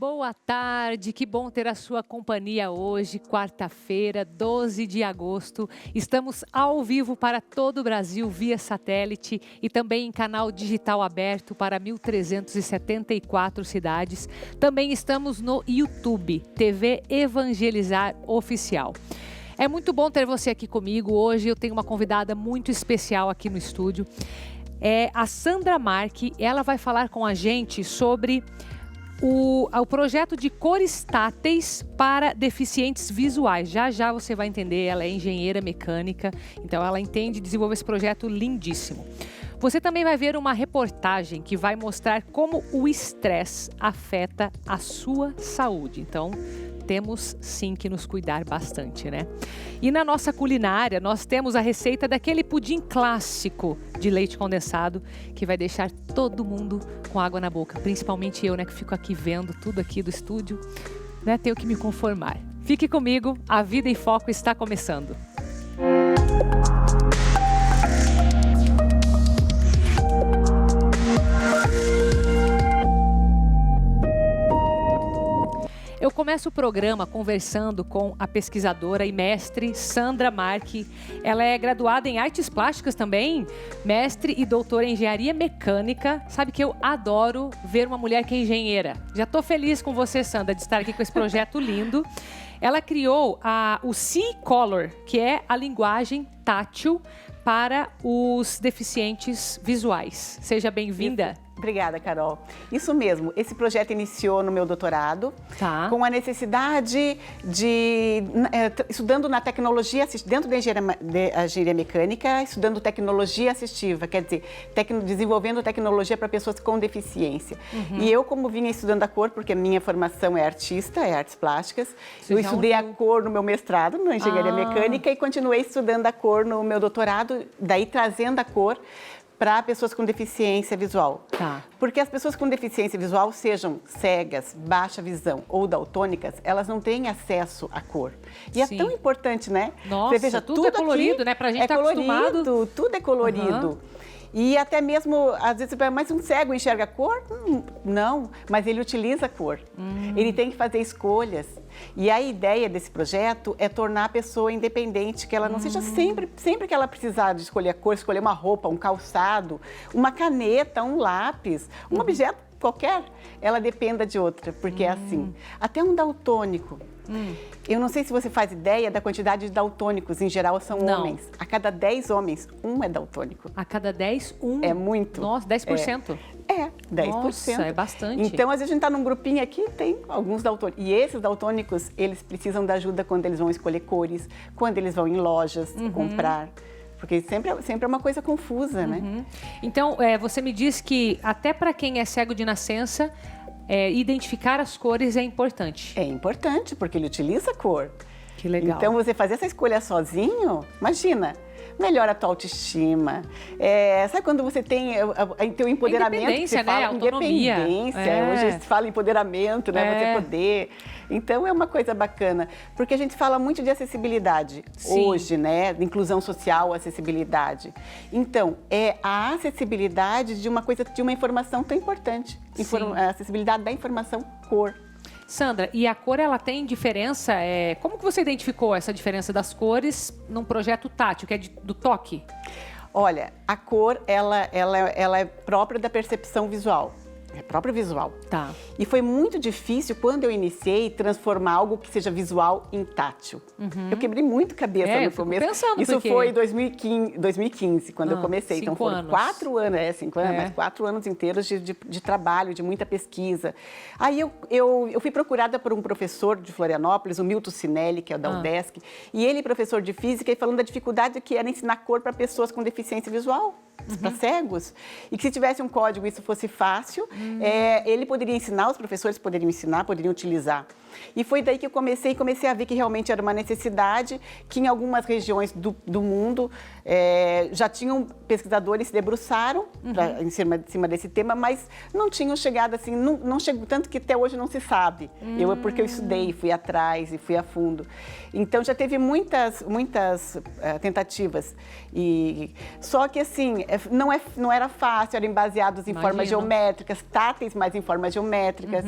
Boa tarde, que bom ter a sua companhia hoje, quarta-feira, 12 de agosto. Estamos ao vivo para todo o Brasil via satélite e também em canal digital aberto para 1.374 cidades. Também estamos no YouTube, TV Evangelizar Oficial. É muito bom ter você aqui comigo. Hoje eu tenho uma convidada muito especial aqui no estúdio. É a Sandra Marque. Ela vai falar com a gente sobre o projeto de cores táteis para deficientes visuais. Já já você vai entender, ela é engenheira mecânica, então ela entende desenvolver esse projeto lindíssimo. Você também vai ver uma reportagem que vai mostrar como o estresse afeta a sua saúde. Então, temos sim que nos cuidar bastante, né? E na nossa culinária, nós temos a receita daquele pudim clássico de leite condensado que vai deixar todo mundo com água na boca, principalmente eu, né, que fico aqui vendo tudo aqui do estúdio, né? Tenho que me conformar. Fique comigo, a Vida em Foco está começando. Eu começo o programa conversando com a pesquisadora e mestre Sandra Marque. Ela é graduada em artes plásticas também, mestre e doutora em engenharia mecânica. Sabe que eu adoro ver uma mulher que é engenheira. Já estou feliz com você, Sandra, de estar aqui com esse projeto lindo. Ela criou o C-Color, que é a linguagem tátil para os deficientes visuais. Seja bem-vinda. Obrigada, Carol. Isso mesmo, esse projeto iniciou no meu doutorado, com a necessidade de, estudando na tecnologia, dentro da engenharia mecânica, estudando tecnologia assistiva, quer dizer, desenvolvendo tecnologia para pessoas com deficiência. E eu, como vinha estudando a cor, porque a minha formação é artista, é artes plásticas, eu estudei a cor no meu mestrado, na engenharia mecânica, e continuei estudando a cor no meu doutorado, daí trazendo a cor para pessoas com deficiência visual. Porque as pessoas com deficiência visual, sejam cegas, baixa visão ou daltônicas, elas não têm acesso à cor. E é tão importante, né? Nossa, você veja, tudo é colorido, né? Pra gente estar acostumado. Tudo é colorido. E até mesmo, às vezes, mas um cego enxerga a cor? Não, mas ele utiliza a cor. Ele tem que fazer escolhas. E a ideia desse projeto é tornar a pessoa independente, que ela não seja sempre que ela precisar de escolher a cor, escolher uma roupa, um calçado, uma caneta, um lápis, um objeto qualquer, ela dependa de outra, porque é assim. Até um daltônico. Eu não sei se você faz ideia da quantidade de daltônicos, em geral são homens. A cada 10 homens, um é daltônico. A cada 10, um? É muito. Nossa, 10%? É, 10%. Nossa, é bastante. Então, às vezes a gente está num grupinho aqui, tem alguns daltônicos. E esses daltônicos, eles precisam da ajuda quando eles vão escolher cores, quando eles vão em lojas comprar. Porque sempre é uma coisa confusa, né? Então, você me diz que até para quem é cego de nascença, identificar as cores é importante. É importante, porque ele utiliza a cor. Que legal. Então, você fazer essa escolha sozinho, imagina, melhora a tua autoestima. Sabe quando você tem teu empoderamento? Independência, né? Autonomia. Independência. Hoje se fala empoderamento, né? Você poder. Então, é uma coisa bacana. Porque a gente fala muito de acessibilidade hoje, né? De inclusão social, acessibilidade. Então, é a acessibilidade de uma informação tão importante. A acessibilidade da informação cor. Sandra, e a cor, ela tem diferença? Como que você identificou essa diferença das cores num projeto tátil, que é do toque? Olha, a cor, ela é própria da percepção visual. É próprio visual. E foi muito difícil, quando eu iniciei, transformar algo que seja visual em tátil. Eu quebrei muito cabeça no começo. Isso foi em 2015, quando eu comecei. Então foram 4 anos, 5 anos, mas 4 anos inteiros de trabalho, de muita pesquisa. Aí eu fui procurada por um professor de Florianópolis, o Milton Sinelli, que é da UDESC, e ele, professor de física, e falando da dificuldade que era ensinar cor para pessoas com deficiência visual. Para cegos, e que se tivesse um código isso fosse fácil, ele poderia ensinar, os professores poderiam ensinar, poderiam utilizar. E foi daí que eu comecei a ver que realmente era uma necessidade, que em algumas regiões do mundo já tinham pesquisadores se debruçaram em cima desse tema, mas não tinham chegado assim, não chegou tanto que até hoje não se sabe. Porque eu estudei, fui atrás e fui a fundo. Então já teve muitas tentativas. Só que assim, não era fácil, eram baseados em formas geométricas, táteis, mas em formas geométricas.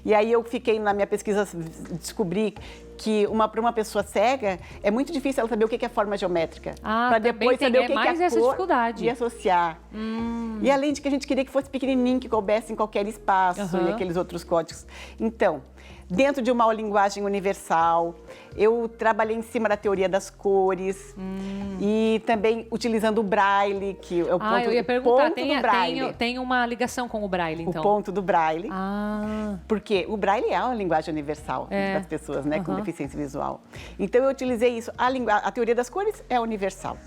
E aí eu fiquei, na minha pesquisa, descobri que para uma pessoa cega, é muito difícil ela saber o que é forma geométrica. Para depois saber o que é a cor e associar. E além de que a gente queria que fosse pequenininho, que coubesse em qualquer espaço e aqueles outros códigos. Então, dentro de uma linguagem universal, eu trabalhei em cima da teoria das cores e também utilizando o Braille, que é o ponto, eu ia perguntar, do Braille. Tem uma ligação com o Braille, então? O ponto do Braille, porque o Braille é uma linguagem universal das pessoas, né, com deficiência visual. Então, eu utilizei isso. A teoria das cores é universal.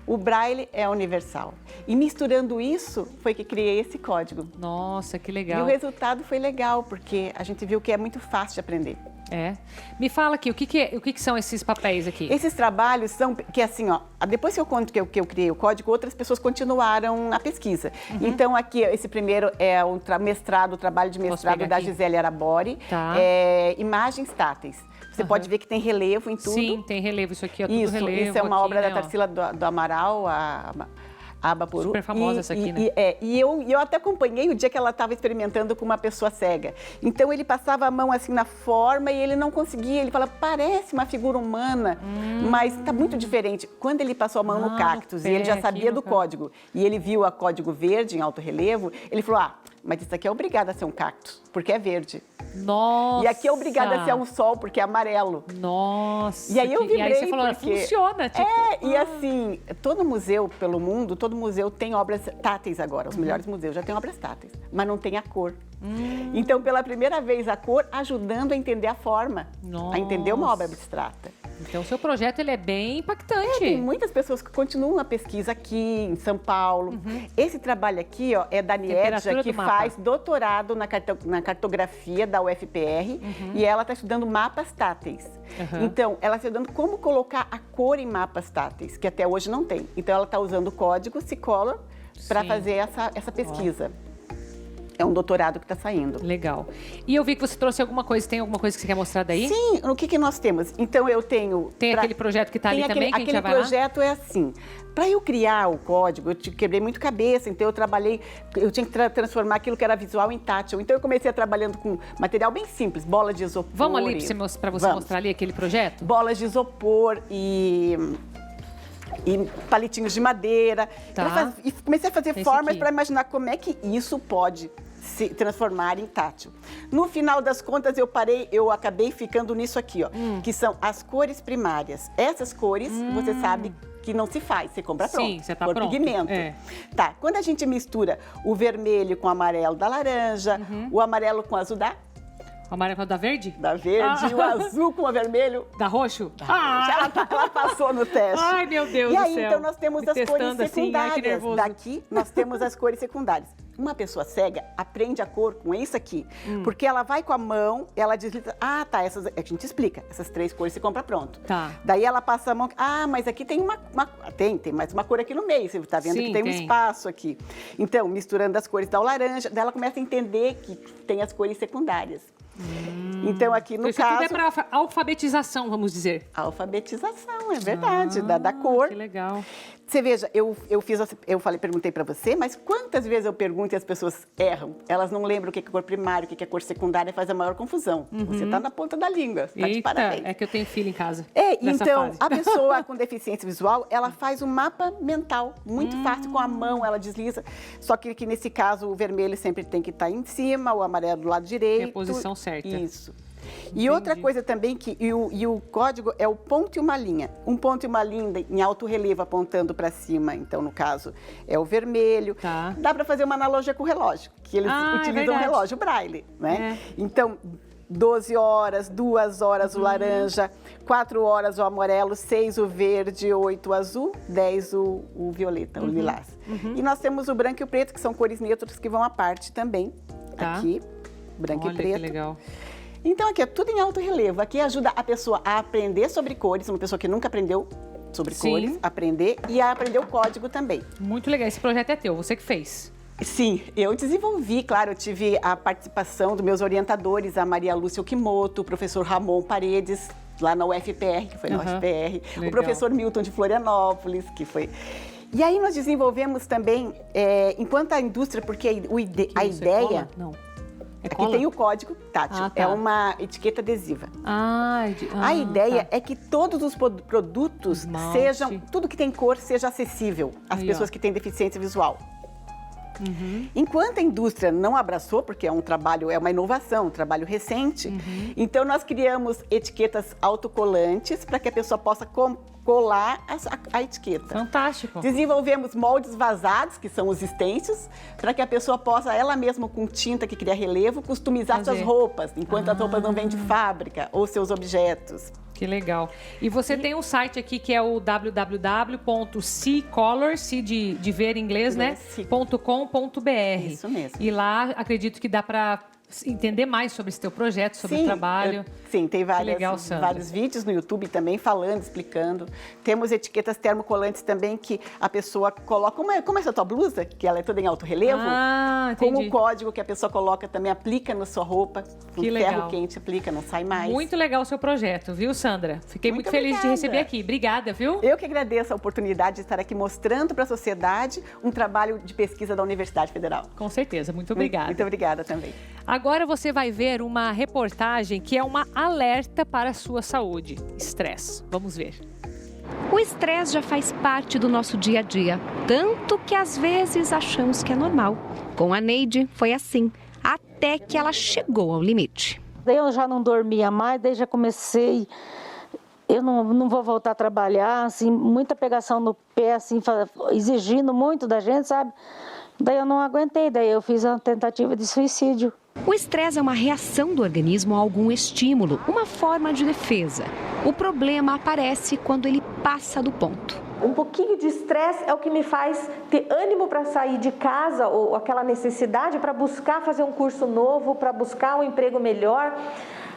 O Braille é universal. E misturando isso, foi que criei esse código. Nossa, que legal. E o resultado foi legal, porque a gente viu que é muito fácil de aprender. Me fala aqui, o que são esses papéis aqui? Esses trabalhos são, que assim, ó, depois que eu conto que eu criei o código, outras pessoas continuaram a pesquisa. Então, aqui, esse primeiro é o trabalho de mestrado da Gisele Arabori, imagens táteis. Você pode ver que tem relevo em tudo. Sim, tem relevo, isso aqui é tudo relevo. Isso é uma obra da Tarsila do Amaral, a Abaporu. Super famosa essa aqui, né? E eu até acompanhei o dia que ela estava experimentando com uma pessoa cega. Então, ele passava a mão assim na forma e ele não conseguia. Ele falava, parece uma figura humana, mas está muito diferente. Quando ele passou a mão no cactus e ele já sabia do código, e ele viu a código verde em alto relevo, ele falou, mas isso aqui é obrigado a ser um cactus, porque é verde. Nossa! E aqui é obrigado a ser um sol, porque é amarelo. Nossa! E aí eu vibrei, e aí você falou, funciona, tipo... E assim, todo museu pelo mundo, todo museu tem obras táteis agora. Os melhores museus já têm obras táteis, mas não tem a cor. Então, pela primeira vez, a cor ajudando a entender a forma, a entender uma obra abstrata. Então, o seu projeto ele é bem impactante. Tem muitas pessoas que continuam a pesquisa aqui em São Paulo. Esse trabalho aqui é da Niedja, que faz doutorado na cartografia da UFPR e ela está estudando mapas táteis. Então, ela está estudando como colocar a cor em mapas táteis, que até hoje não tem. Então, ela está usando o código Secolor para fazer essa pesquisa. É um doutorado que está saindo. Legal. E eu vi que você trouxe alguma coisa. Tem alguma coisa que você quer mostrar daí? Sim, o que nós temos? Então, eu tenho... Tem aquele projeto que está ali também, que a gente já vai lá? Aquele projeto é assim. Para eu criar o código, eu quebrei muito cabeça, então eu tinha que transformar aquilo que era visual em tátil. Então, eu comecei trabalhando com material bem simples, bola de isopor. Vamos ali para você mostrar ali aquele projeto? Bolas de isopor e palitinhos de madeira. E comecei a fazer formas para imaginar como é que isso pode se transformar em tátil. No final das contas, eu acabei ficando nisso aqui, ó, que são as cores primárias. Essas cores, você sabe que não se faz, você compra pronto. Sim, você tá por pronto. Pigmento. Tá, quando a gente mistura o vermelho com o amarelo da laranja, o amarelo com o azul o amarelo com o da verde? Da verde, o azul com o vermelho. Da roxo? Ela passou no teste. Ai, meu Deus do céu. E aí, então, nós temos as cores secundárias. Assim, que nervoso. Daqui, nós temos as cores secundárias. Uma pessoa cega aprende a cor com isso aqui, porque ela vai com a mão, ela desliza, essas, a gente explica, essas 3 cores você compra pronto. Daí ela passa a mão, mas aqui tem tem mais uma cor aqui no meio, você está vendo que tem um espaço aqui. Então, misturando as cores da laranja, daí ela começa a entender que tem as cores secundárias. Então, aqui no caso... Tudo é para alfabetização, vamos dizer. Alfabetização, é verdade, da cor. Que legal. Você veja, perguntei para você, mas quantas vezes eu pergunto e as pessoas erram? Elas não lembram o que é cor primária, o que é cor secundária, faz a maior confusão. Você está na ponta da língua, está de parabéns. É que eu tenho filho em casa. Então, a pessoa com deficiência visual, ela faz um mapa mental, muito fácil, com a mão, ela desliza. Só que nesse caso, o vermelho sempre tem que estar em cima, o amarelo do lado direito. É a posição certa. Isso. E outra coisa também, o código é o ponto e uma linha. Um ponto e uma linha em alto relevo apontando para cima, então no caso é o vermelho. Dá para fazer uma analogia com o relógio, que eles utilizam o relógio Braille, né? Então, 12 horas, 2 horas o laranja, 4 horas o amarelo, 6 o verde, 8 o azul, 10 o violeta, o lilás. E nós temos o branco e o preto, que são cores neutras que vão à parte também. Aqui, branco e preto. Que legal. Então, aqui é tudo em alto relevo. Aqui ajuda a pessoa a aprender sobre cores, uma pessoa que nunca aprendeu sobre cores, aprender e a aprender o código também. Muito legal. Esse projeto é teu, você que fez. Sim, eu desenvolvi, claro, eu tive a participação dos meus orientadores, a Maria Lúcia Okimoto, o professor Ramon Paredes, lá na UFPR, que foi na UFPR, o professor Milton de Florianópolis, que foi... E aí nós desenvolvemos também, enquanto a indústria, porque a ideia... Cola? Não. Aqui tem o código tátil, tá. é uma etiqueta adesiva. A ideia é que todos os produtos sejam, tudo que tem cor, seja acessível às pessoas que têm deficiência visual. Enquanto a indústria não abraçou, porque é um trabalho, é uma inovação, um trabalho recente, então nós criamos etiquetas autocolantes para que a pessoa possa colar a etiqueta. Fantástico. Desenvolvemos moldes vazados, que são os stencils, para que a pessoa possa, ela mesma com tinta que cria relevo, customizar suas roupas, enquanto as roupas não vêm de fábrica, ou seus objetos. Que legal. E você tem um site aqui que é o www.ccolor, se de ver em inglês, né? .com.br. Isso mesmo. E lá acredito que dá para entender mais sobre esse teu projeto, sobre o trabalho. Sim, tem vários vídeos no YouTube também falando, explicando. Temos etiquetas termocolantes também que a pessoa coloca, como é essa tua blusa, que ela é toda em alto relevo, com o código que a pessoa coloca também, aplica na sua roupa, com ferro quente, aplica, não sai mais. Muito legal o seu projeto, viu, Sandra? Fiquei muito feliz de receber aqui. Obrigada, viu? Eu que agradeço a oportunidade de estar aqui mostrando para a sociedade um trabalho de pesquisa da Universidade Federal. Com certeza, muito obrigada. Muito obrigada também. Agora você vai ver uma reportagem que é uma alerta para a sua saúde. Estresse. Vamos ver. O estresse já faz parte do nosso dia a dia, tanto que às vezes achamos que é normal. Com a Neide foi assim, até que ela chegou ao limite. Daí eu já não dormia mais, daí já comecei, eu não vou voltar a trabalhar, assim, muita pegação no pé, assim, exigindo muito da gente, sabe? Daí eu não aguentei, daí eu fiz uma tentativa de suicídio. O estresse é uma reação do organismo a algum estímulo, uma forma de defesa. O problema aparece quando ele passa do ponto. Um pouquinho de estresse é o que me faz ter ânimo para sair de casa ou aquela necessidade para buscar fazer um curso novo, para buscar um emprego melhor.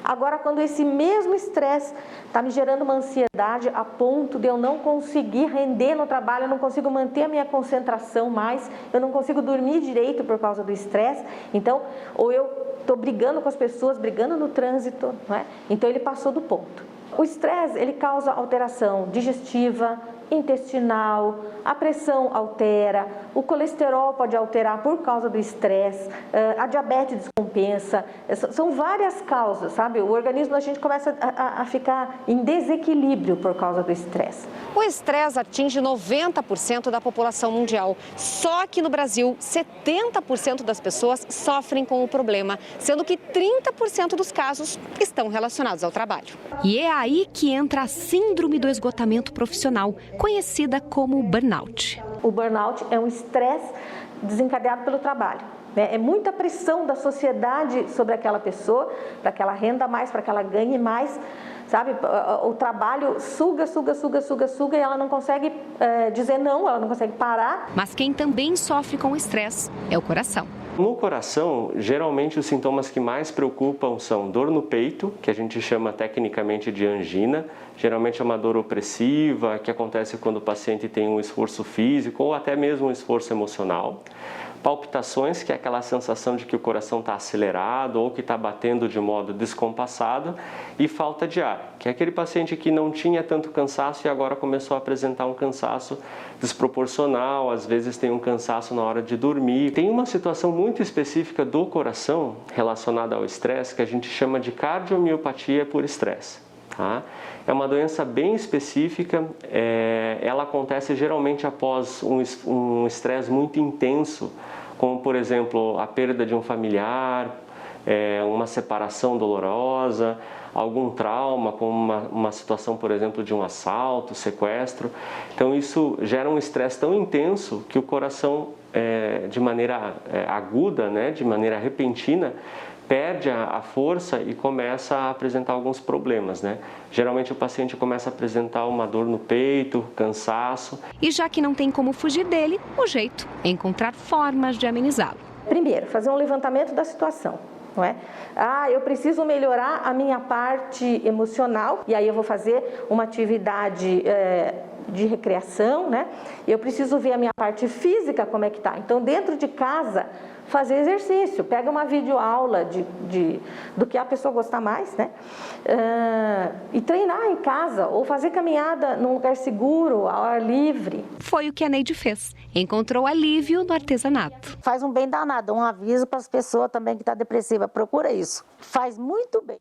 Agora, quando esse mesmo estresse está me gerando uma ansiedade a ponto de eu não conseguir render no trabalho, eu não consigo manter a minha concentração mais, eu não consigo dormir direito por causa do estresse, então, ou eu estou brigando com as pessoas, brigando no trânsito, não é? Então ele passou do ponto. O estresse, ele causa alteração digestiva, intestinal, a pressão altera, o colesterol pode alterar por causa do estresse, a diabetes descompensa, são várias causas, sabe? O organismo, a gente começa a ficar em desequilíbrio por causa do estresse. O estresse atinge 90% da população mundial. Só que no Brasil, 70% das pessoas sofrem com o problema, sendo que 30% dos casos estão relacionados ao trabalho. E é aí que entra a síndrome do esgotamento profissional, conhecida como burnout. O burnout é um estresse desencadeado pelo trabalho. É muita pressão da sociedade sobre aquela pessoa, para que ela renda mais, para que ela ganhe mais, sabe? O trabalho suga e ela não consegue dizer não, ela não consegue parar. Mas quem também sofre com o estresse é o coração. No coração, geralmente os sintomas que mais preocupam são dor no peito, que a gente chama tecnicamente de angina. Geralmente é uma dor opressiva, que acontece quando o paciente tem um esforço físico ou até mesmo um esforço emocional. Palpitações, que é aquela sensação de que o coração está acelerado ou que está batendo de modo descompassado. E falta de ar, que é aquele paciente que não tinha tanto cansaço e agora começou a apresentar um cansaço desproporcional, às vezes tem um cansaço na hora de dormir. Tem uma situação muito específica do coração relacionada ao estresse que a gente chama de cardiomiopatia por estresse. Tá? É uma doença bem específica, ela acontece geralmente após um estresse muito intenso, como por exemplo a perda de um familiar, uma separação dolorosa, algum trauma, como uma situação, por exemplo, de um assalto, sequestro. Então isso gera um estresse tão intenso que o coração, de maneira aguda, né, de maneira repentina, perde a força e começa a apresentar alguns problemas, né? Geralmente o paciente começa a apresentar uma dor no peito, cansaço. E já que não tem como fugir dele, o jeito é encontrar formas de amenizá-lo. Primeiro, fazer um levantamento da situação, não é? Eu preciso melhorar a minha parte emocional e aí eu vou fazer uma atividade de recreação, né? Eu preciso ver a minha parte física como é que tá. Então, dentro de casa, fazer exercício, pega uma videoaula do que a pessoa gostar mais, né? E treinar em casa ou fazer caminhada num lugar seguro, ao ar livre. Foi o que a Neide fez. Encontrou alívio no artesanato. Faz um bem danado, um aviso para as pessoas também que estão depressivas. Procura isso. Faz muito bem.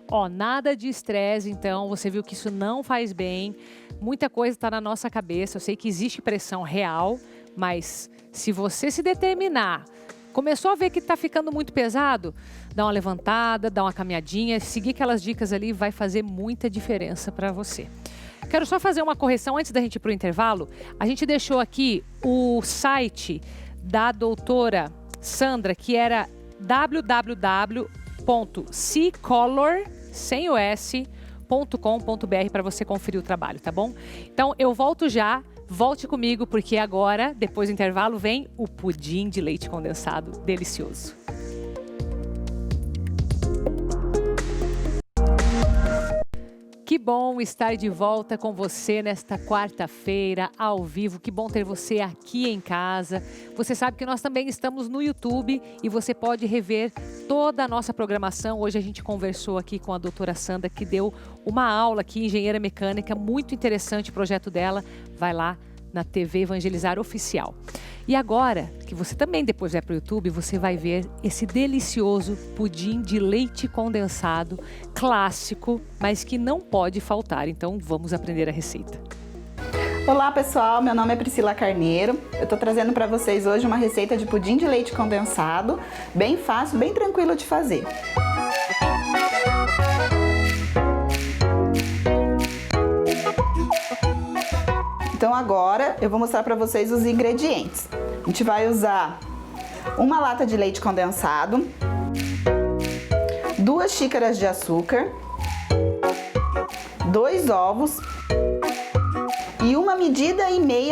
Ó, nada de estresse, então, você viu que isso não faz bem. Muita coisa está na nossa cabeça. Eu sei que existe pressão real, mas se você se determinar, começou a ver que está ficando muito pesado, dá uma levantada, dá uma caminhadinha, seguir aquelas dicas ali vai fazer muita diferença para você. Quero só fazer uma correção antes da gente ir para o intervalo. A gente deixou aqui o site da doutora Sandra, que era www.ccolor.com.br para você conferir o trabalho, tá bom? Então, eu volto já. Volte comigo, porque agora, depois do intervalo, vem o pudim de leite condensado delicioso. Que bom estar de volta com você nesta quarta-feira, ao vivo. Que bom ter você aqui em casa. Você sabe que nós também estamos no YouTube e você pode rever toda a nossa programação. Hoje a gente conversou aqui com a doutora Sandra, que deu uma aula aqui, engenheira mecânica, muito interessante o projeto dela. Vai lá na TV Evangelizar Oficial. E agora, que você também depois vai para o YouTube, você vai ver esse delicioso pudim de leite condensado, clássico, mas que não pode faltar. Então, vamos aprender a receita. Olá pessoal, meu nome é Priscila Carneiro. Eu estou trazendo para vocês hoje uma receita de pudim de leite condensado, bem fácil, bem tranquilo de fazer. Então agora eu vou mostrar para vocês os ingredientes. A gente vai usar uma lata de leite condensado, 2 xícaras de açúcar, 2 ovos e 1,5 medidas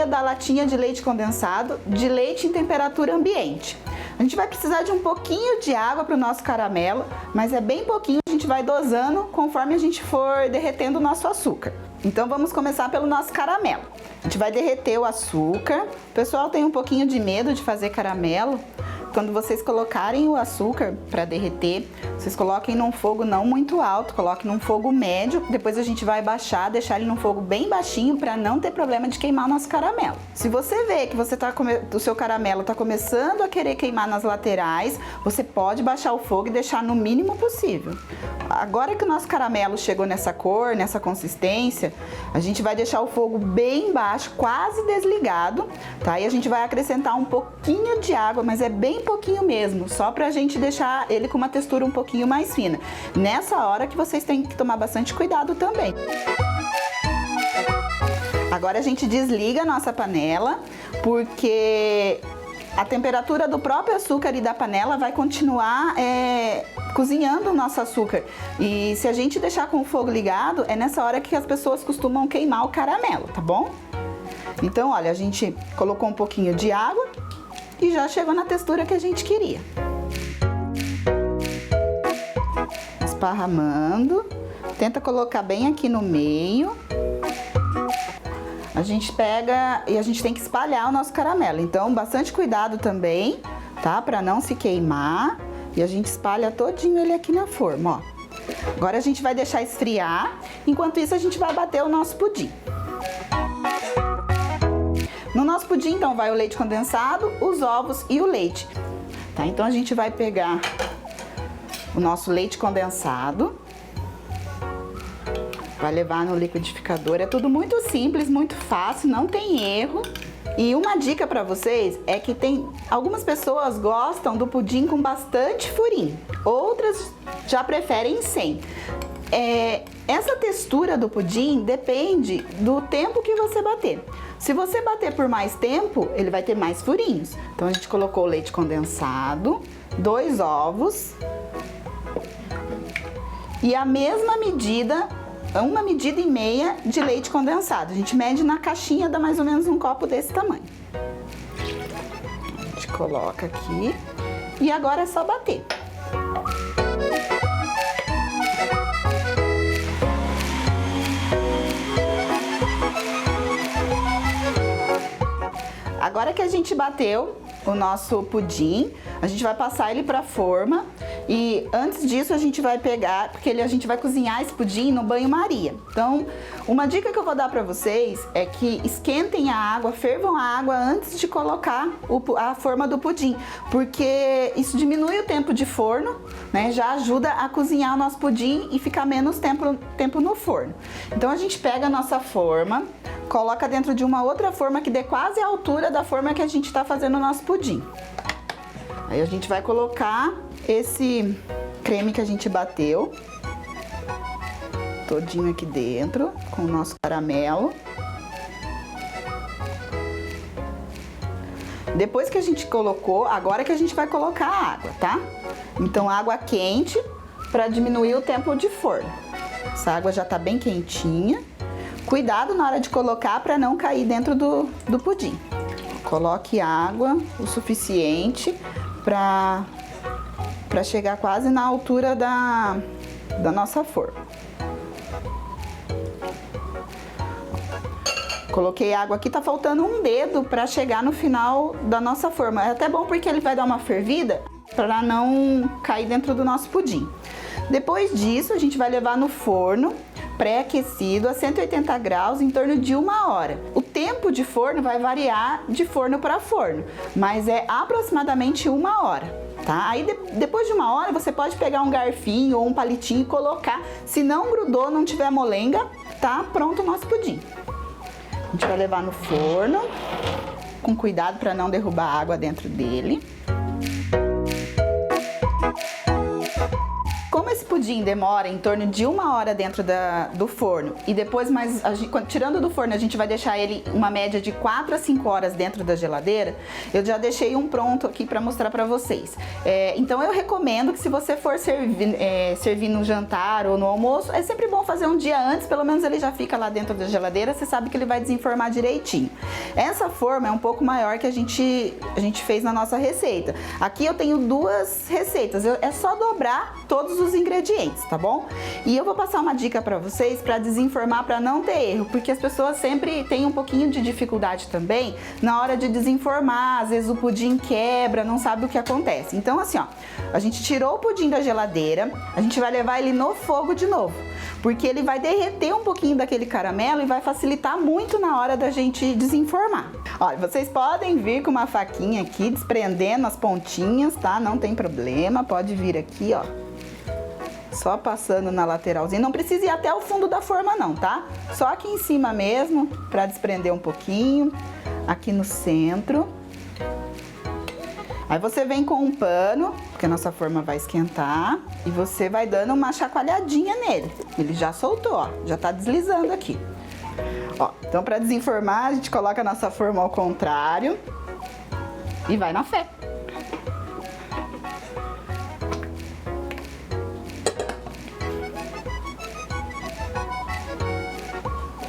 da latinha de leite condensado de leite em temperatura ambiente. A gente vai precisar de um pouquinho de água para o nosso caramelo, mas é bem pouquinho, a gente vai dosando conforme a gente for derretendo o nosso açúcar. Então vamos começar pelo nosso caramelo. A gente vai derreter o açúcar. O pessoal tem um pouquinho de medo de fazer caramelo. Quando vocês colocarem o açúcar para derreter, vocês coloquem num fogo não muito alto, coloquem num fogo médio. Depois a gente vai baixar, deixar ele num fogo bem baixinho para não ter problema de queimar o nosso caramelo. Se você vê que o seu caramelo está começando a querer queimar nas laterais, você pode baixar o fogo e deixar no mínimo possível. Agora que o nosso caramelo chegou nessa cor, nessa consistência, a gente vai deixar o fogo bem baixo, quase desligado, tá? E a gente vai acrescentar um pouquinho de água, mas é bem pouquinho mesmo, só pra gente deixar ele com uma textura um pouquinho mais fina. Nessa hora que vocês têm que tomar bastante cuidado também. Agora a gente desliga a nossa panela, porque a temperatura do próprio açúcar e da panela vai continuar cozinhando o nosso açúcar. E se a gente deixar com o fogo ligado, é nessa hora que as pessoas costumam queimar o caramelo, tá bom? Então, olha, a gente colocou um pouquinho de água e já chegou na textura que a gente queria. Esparramando, tenta colocar bem aqui no meio. A gente pega e a gente tem que espalhar o nosso caramelo, então bastante cuidado também, tá? Pra não se queimar. E a gente espalha todinho ele aqui na forma, ó. Agora a gente vai deixar esfriar, enquanto isso a gente vai bater o nosso pudim. No nosso pudim, então, vai o leite condensado, os ovos e o leite. Tá? Então, a gente vai pegar o nosso leite condensado, vai levar no liquidificador. É tudo muito simples, muito fácil, não tem erro. E uma dica para vocês é que algumas pessoas gostam do pudim com bastante furinho, outras já preferem sem. Essa textura do pudim depende do tempo que você bater. Se você bater por mais tempo, ele vai ter mais furinhos. Então a gente colocou o leite condensado, 2 ovos e a mesma medida, 1,5 medidas de leite condensado. A gente mede na caixinha, dá mais ou menos um copo desse tamanho. A gente coloca aqui e agora é só bater. agora que a gente bateu o nosso pudim, a gente vai passar ele para a forma e antes disso a gente vai pegar, porque a gente vai cozinhar esse pudim no banho-maria. Então, uma dica que eu vou dar para vocês é que esquentem a água, fervam a água antes de colocar a forma do pudim, porque isso diminui o tempo de forno, né? Já ajuda a cozinhar o nosso pudim e ficar menos tempo no forno. Então, a gente pega a nossa forma, coloca dentro de uma outra forma que dê quase a altura da forma que a gente está fazendo o nosso pudim. Aí a gente vai colocar esse creme que a gente bateu todinho aqui dentro com o nosso caramelo. Depois que a gente colocou, agora que a gente vai colocar a água, tá? Então água quente para diminuir o tempo de forno. Essa água já tá bem quentinha. Cuidado na hora de colocar para não cair dentro do pudim. Coloque água o suficiente para chegar quase na altura da nossa forma. Coloquei água aqui, tá faltando um dedo para chegar no final da nossa forma. É até bom porque ele vai dar uma fervida para não cair dentro do nosso pudim. Depois disso, a gente vai levar no forno pré-aquecido a 180 graus em torno de 1 hora. O tempo de forno vai variar de forno para forno, mas é aproximadamente 1 hora, tá? Aí depois de 1 hora você pode pegar um garfinho ou um palitinho e colocar. Se não grudou, não tiver molenga, tá pronto o nosso pudim. A gente vai levar no forno, com cuidado para não derrubar água dentro dele. Como esse pudim demora em torno de 1 hora dentro do forno e depois, tirando do forno, a gente vai deixar ele uma média de 4 a 5 horas dentro da geladeira, eu já deixei um pronto aqui para mostrar para vocês. Então eu recomendo que se você for servir no jantar ou no almoço, é sempre bom fazer um dia antes, pelo menos ele já fica lá dentro da geladeira, você sabe que ele vai desenformar direitinho. Essa forma é um pouco maior que a gente fez na nossa receita. Aqui eu tenho 2 receitas, é só dobrar todos os ingredientes, tá bom? E eu vou passar uma dica para vocês para desenformar, para não ter erro, porque as pessoas sempre têm um pouquinho de dificuldade também na hora de desenformar, às vezes o pudim quebra, não sabe o que acontece. Então assim, ó, a gente tirou o pudim da geladeira, a gente vai levar ele no fogo de novo, porque ele vai derreter um pouquinho daquele caramelo e vai facilitar muito na hora da gente desenformar. Olha, vocês podem vir com uma faquinha aqui, desprendendo as pontinhas, tá? Não tem problema, pode vir aqui, ó. Só passando na lateralzinha, não precisa ir até o fundo da forma não, tá? Só aqui em cima mesmo, para desprender um pouquinho, aqui no centro. Aí você vem com um pano, porque a nossa forma vai esquentar, e você vai dando uma chacoalhadinha nele. Ele já soltou, ó, já tá deslizando aqui. Ó, então para desenformar, a gente coloca a nossa forma ao contrário e vai na fé.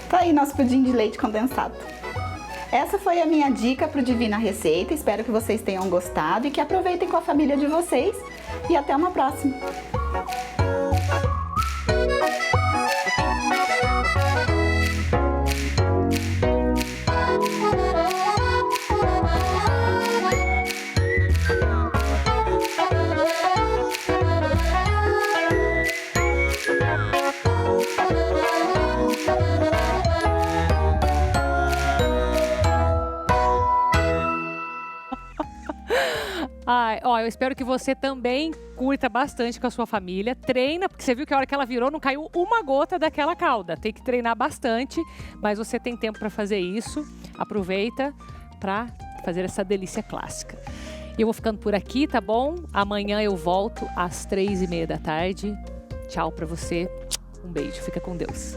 Tá aí nosso pudim de leite condensado. Essa foi a minha dica para o Divina Receita. Espero que vocês tenham gostado e que aproveitem com a família de vocês. E até uma próxima! Ó, eu espero que você também curta bastante com a sua família. Treina, porque você viu que a hora que ela virou não caiu uma gota daquela calda. Tem que treinar bastante, mas você tem tempo para fazer isso. Aproveita para fazer essa delícia clássica. E eu vou ficando por aqui, tá bom? Amanhã eu volto às 3h30 da tarde. Tchau para você. Um beijo. Fica com Deus.